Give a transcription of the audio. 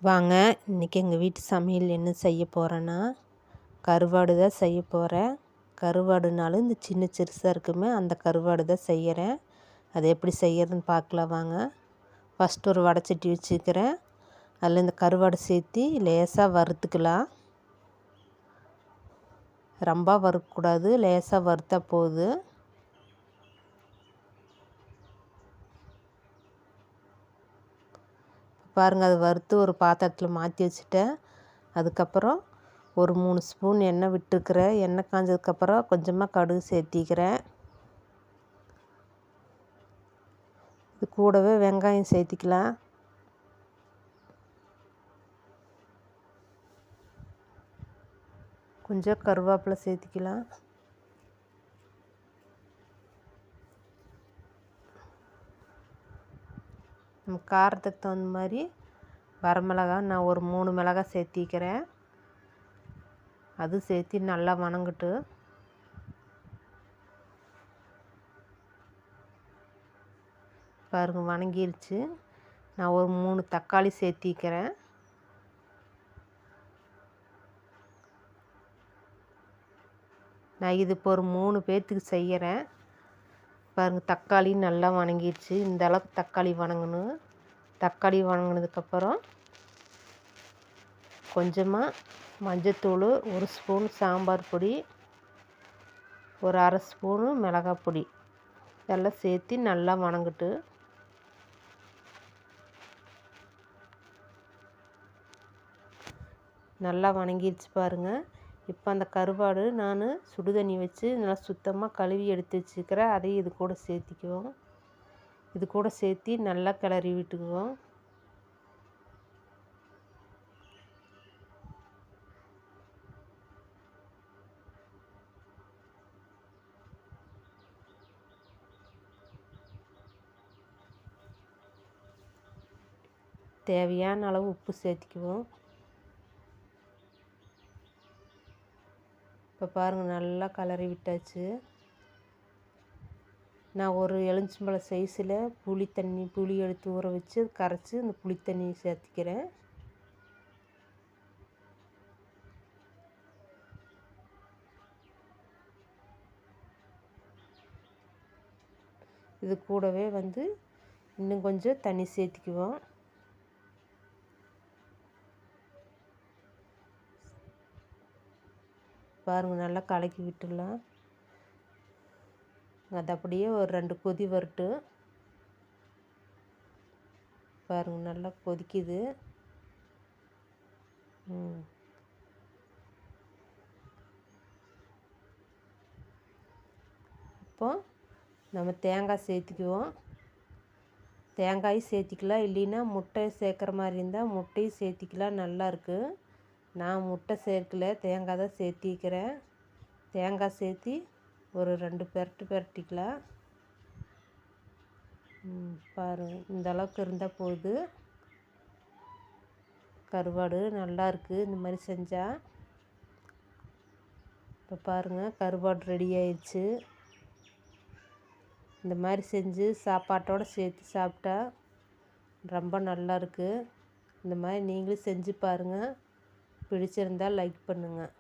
வாங்க, இன்றைக்கி எங்கள் வீட்டு சமையல் என்ன செய்ய போகிறேன்னா, கருவாடு தான் செய்ய போகிறேன். கருவாடுனாலும் இந்த சின்ன சிறுசாக இருக்குமே, அந்த கருவாடு தான் செய்கிறேன். அது எப்படி செய்கிறதுன்னு பார்க்கலாம் வாங்க. ஃபஸ்ட்டு ஒரு வடைச்சட்டி வச்சுக்கிறேன். அதில் இந்த கருவாடு சேர்த்து லேசாக வறுத்துக்கலாம். ரொம்ப வறுக்கக்கூடாது, லேசாக வறுத்தா போதும். பாருங்கள், அது வறுத்து ஒரு பாத்திரத்தில் மாற்றி வச்சுட்டேன். அதுக்கப்புறம் ஒரு 3 ஸ்பூன் எண்ணெய் விட்டுருக்கிறேன். எண்ணெய் காஞ்சதுக்கப்புறம் கொஞ்சமாக கடுகு சேர்த்திக்கிறேன். இது கூடவே வெங்காயம் சேர்த்திக்கலாம். கொஞ்சம் கருவேப்பிலை சேர்த்திக்கலாம். நம்ம காரத்துக்கு தகுந்த மாதிரி வரமிளகா நான் ஒரு 3 மிளகாய் சேர்த்திக்கிறேன். அது சேர்த்து நல்லா வணங்கட்டு. பாருங்கள், வணங்கிருச்சு. நான் ஒரு 3 தக்காளி சேர்த்திக்கிறேன். நான் இது இப்போ ஒரு 3 பேர்த்துக்கு செய்கிறேன். பாருங்கள், தக்காளி நல்லா வணங்கிடுச்சு. இந்த அளவுக்கு தக்காளி வணங்கணும். தக்காளி வணங்கினதுக்கப்புறம் கொஞ்சமாக மஞ்சத்தூள், 1 ஸ்பூன் சாம்பார் பொடி, ஒரு 1/2 ஸ்பூனு மிளகாய் பொடி இதெல்லாம் சேர்த்து நல்லா வணங்கட்டு. நல்லா வணங்கிடுச்சு பாருங்கள். இப்போ அந்த கருவாடு நான் சுடு தண்ணி வச்சு நல்லா சுத்தமாக கழுவி எடுத்து வச்சுக்கிறேன். அதையும் இது கூட சேர்த்திக்குவோம். இது கூட சேர்த்து நல்லா கிளறி விட்டுக்குவோம். தேவையான அளவு உப்பு சேர்த்திக்குவோம். இப்போ பாருங்கள், நல்லா கிளறி விட்டாச்சு. நான் ஒரு எலுமிச்சம்பழம் சைஸில் புளி எடுத்து ஊற வச்சு கரைச்சி இந்த புளி தண்ணியை சேர்த்திக்கிறேன். இது கூடவே இன்னும் கொஞ்சம் தண்ணி சேர்த்திக்குவோம். பாருங்கள், நல்லா கலக்கி விட்டுடலாம். அது அப்படியே ஒரு 2 கொதி வரட்டு. பாருங்கள், நல்லா கொதிக்குது. இப்போ நம்ம தேங்காய் சேர்த்திக்குவோம். தேங்காயும் சேர்த்திக்கலாம், இல்லைன்னா முட்டை சேர்க்குற மாதிரி இருந்தால் முட்டையும் சேர்த்திக்கலாம், நல்லாயிருக்கு. நான் முட்டை சேர்க்கல, தேங்காய் தான் சேர்த்திக்கிறேன். தேங்காய் சேர்த்தி ஒரு 2 பெரட்டிக்கலாம். பாருங்கள், இந்த அளவுக்கு இருந்தால் போதும். கருவாடு நல்லாயிருக்கு இந்த மாதிரி செஞ்சால். இப்போ பாருங்கள், கருவாடு ரெடி ஆயிடுச்சு. இந்த மாதிரி செஞ்சு சாப்பாட்டோடு சேர்த்து சாப்பிட்டா ரொம்ப நல்லாயிருக்கு. இந்த மாதிரி நீங்களும் செஞ்சு பாருங்கள். பிடிச்சிருந்தால் லைக் பண்ணுங்கள்.